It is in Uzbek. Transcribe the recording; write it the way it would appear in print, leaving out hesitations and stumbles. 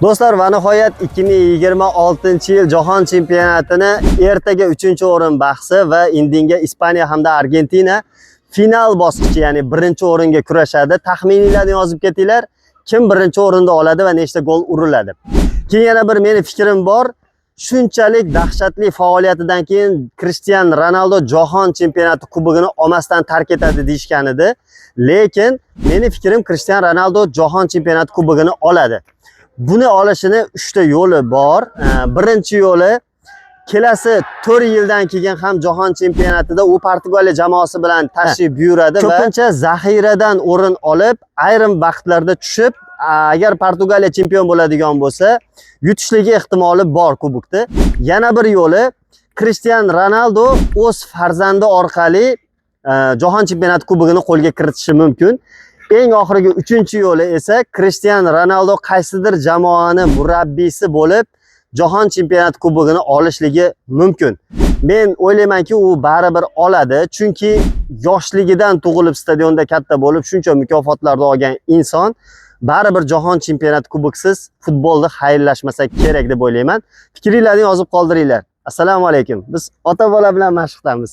Do'stlar, va nihoyat 2026-yil Jahon chempionatini ertaga 3-o'rin bahsi va indinga Ispaniya hamda Argentina final bosqichi, ya'ni 1-o'ringa kurashadi. Taxmininglarni yozib ketinglar. Kim 1-o'rinda oladi va nechta gol uriladi? Keyin yana bir meni fikrim bor. Shunchalik dahshatli faoliyatidan keyin Cristiano Ronaldo Jahon chempionati kubogini olmasdan tark etadi deyishgan edi. Lekin meni fikrim Cristiano Ronaldo Jahon chempionati kubogini oladi. Buni olishini 3 ta yo'li bor. Birinchi yo'li, kelasi 4 yildan keyin ham Jahon chempionatida u Portugaliya jamoasi bilan tashrif buyuradi va ko'pincha zaxiradan o'rin olib, ayrim vaqtlarda tushib, agar Portugaliya chempion bo'ladigan bo'lsa, yutishligi ehtimoli bor kubokda. Yana bir yo'li, Cristiano Ronaldo o'z farzandi orqali Jahon chempionati kubogini qo'lga kiritishi mumkin. Eng oxirgi 3-yo'li esa Cristiano Ronaldo qaysidir jamoani murabbiysi bo'lib, Jahon chempionati kubogini olishligi mumkin. Men o'ylaymanki, u baribir oladi, chunki yoshligidan tug'ilib stadionda katta bo'lib, shuncha mukofotlarni olgan inson baribir Jahon chempionati kuboksiz futbolda xayrlashmasa kerak deb o'ylayman. Fikringizni yozib qoldiringlar. Assalomu alaykum. Biz ota-bola bilan mashqdamiz.